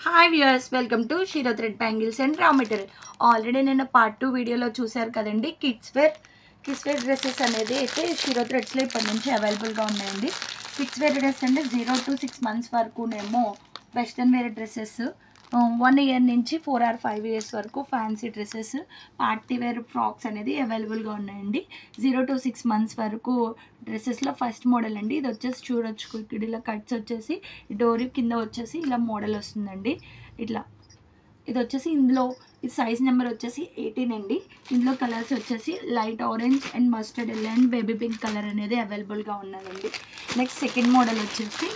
Hi viewers, welcome to shero thread bangles and raw material. Already నేను part 2 వీడియోలో చూశారు కదండి. కిడ్స్ వేర్ డ్రెస్సెస్ అనేది అయితే షీరో థ్రెడ్స్లో ఇప్పటి నుంచి అవైలబుల్గా ఉన్నాయండి. కిడ్స్ వేర్ డ్రెస్ అంటే 0 to 6 months వరకునేమో వెస్ట్రన్ వేర్ డ్రెస్సెస్, 1 year నుంచి 4 or 5 years వరకు fancy dresses, party wear frocks అనేది అవైలబుల్గా ఉన్నాయండి. 0 to 6 months వరకు డ్రెస్సెస్లో ఫస్ట్ మోడల్ అండి. ఇది వచ్చేసి చూడొచ్చు, ఇక్కడ ఇలా కట్స్ వచ్చేసి డోరీ కింద వచ్చేసి ఇలా మోడల్ వస్తుందండి. ఇట్లా ఇది వచ్చేసి ఇందులో ఇది సైజ్ నెంబర్ వచ్చేసి 18 అండి. ఇందులో కలర్స్ వచ్చేసి light orange and mustard yellow and baby pink colour అనేది అవైలబుల్గా ఉన్నదండి. నెక్స్ట్ సెకండ్ మోడల్ వచ్చేసి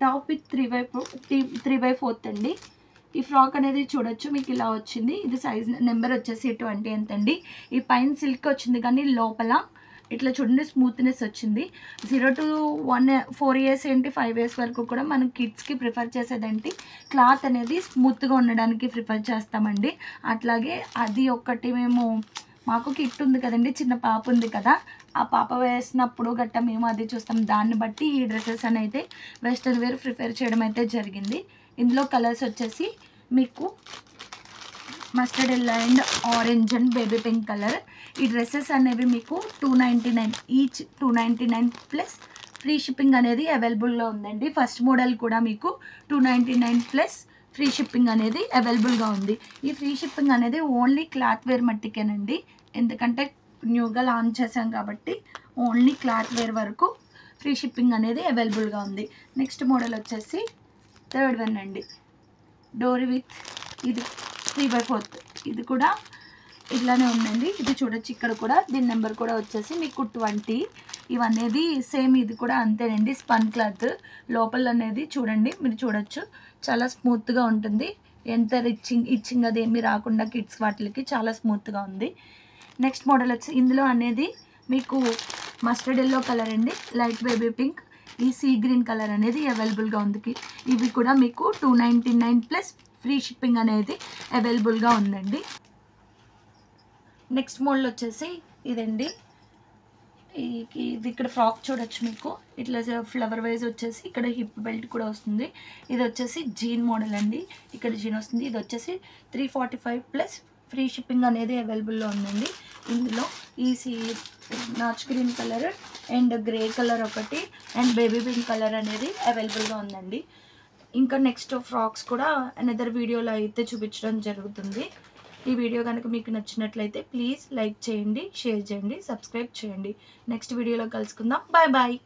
టాప్ విత్ 3/4 అండి. ఈ ఫ్రాక్ అనేది చూడొచ్చు, మీకు ఇలా వచ్చింది. ఇది సైజ్ నెంబర్ వచ్చేసి 20 ఎంతండి. ఈ పైన సిల్క్ వచ్చింది కానీ లోపల ఇట్లా చూడండి స్మూత్నెస్ వచ్చింది. 0 to 4 years ఏంటి 5 years వరకు కూడా మనం కిడ్స్కి ప్రిఫర్ చేసేదేంటి క్లాత్ అనేది స్మూత్గా ఉండడానికి ప్రిఫర్ చేస్తామండి. అట్లాగే అది ఒక్కటి మేము మాకు కిట్ ఉంది కదండి, చిన్న పాప ఉంది కదా, ఆ పాప వేసినప్పుడు గట్టా మేము అది చూస్తాం. దాన్ని బట్టి ఈ డ్రెస్సెస్ అని అయితే వెస్ట్రన్ వేర్ ప్రిఫర్ చేయడం అయితే జరిగింది. ఇందులో కలర్స్ వచ్చేసి మీకు mustard yellow and orange and baby pink colour. ఈ డ్రెస్సెస్ అనేవి మీకు 299 ఈచ్, 299 ప్లస్ ఫ్రీ షిప్పింగ్ అనేది అవైలబుల్గా ఉందండి. ఫస్ట్ మోడల్ కూడా మీకు 299 ప్లస్ ఫ్రీ షిప్పింగ్ అనేది అవైలబుల్గా ఉంది. ఈ ఫ్రీ షిప్పింగ్ అనేది ఓన్లీ క్లాత్ వేర్ మట్టికేనండి, ఎందుకంటే న్యూగా లాంచ్ చేసాం కాబట్టి ఓన్లీ క్లాత్ వేర్ వరకు ఫ్రీ షిప్పింగ్ అనేది అవైలబుల్గా ఉంది. నెక్స్ట్ మోడల్ వచ్చేసి థర్డ్ వన్ అండి, డోరీ విత్ ఇది 3/4. ఇది కూడా ఇట్లానే ఉందండి. ఇది చూడొచ్చు, ఇక్కడ కూడా దీని నెంబర్ కూడా వచ్చేసి మీకు 20. ఇవనేది సేమ్, ఇది కూడా అంతేనండి. స్పన్ క్లాత్ లోపల అనేది చూడండి, మీరు చూడొచ్చు చాలా స్మూత్గా ఉంటుంది. ఎంత ఇచ్చింగ్ అది ఏమీ రాకుండా కిడ్స్ వాటికి చాలా స్మూత్గా ఉంది. నెక్స్ట్ మోడల్ వచ్చి ఇందులో అనేది మీకు మస్టర్డ్ ఎల్లో కలర్ అండి, లైట్ బేబీ పింక్, ఈ సీ గ్రీన్ కలర్ అనేది అవైలబుల్గా ఉంది. ఇవి కూడా మీకు 299 ప్లస్ ఫ్రీ షిప్పింగ్ అనేది అవైలబుల్గా ఉందండి. నెక్స్ట్ మోడల్ వచ్చేసి ఇదండి. ఇది ఇక్కడ ఫ్రాక్ చూడొచ్చు, మీకు ఇట్లా ఫ్లవర్ వైజ్ వచ్చేసి ఇక్కడ హిప్ బెల్ట్ కూడా వస్తుంది. ఇది వచ్చేసి జీన్ మోడల్ అండి, ఇక్కడ జీన్ వస్తుంది. ఇది వచ్చేసి 345 ప్లస్ ఫ్రీ షిప్పింగ్ అనేది అవైలబుల్లో ఉందండి. ఇందులో ఈ notch green colour and grey colour ఒకటి అండ్ బేబీ పింక్ కలర్ అనేది అవైలబుల్గా ఉందండి. ఇంకా నెక్స్ట్ ఫ్రాక్స్ కూడా అనదర్ వీడియోలో అయితే చూపించడం జరుగుతుంది. ఈ వీడియో కనుక మీకు నచ్చినట్లయితే ప్లీజ్ లైక్ చేయండి, షేర్ చేయండి, సబ్స్క్రైబ్ చేయండి. నెక్స్ట్ వీడియోలో కలుసుకుందాం. Bye bye.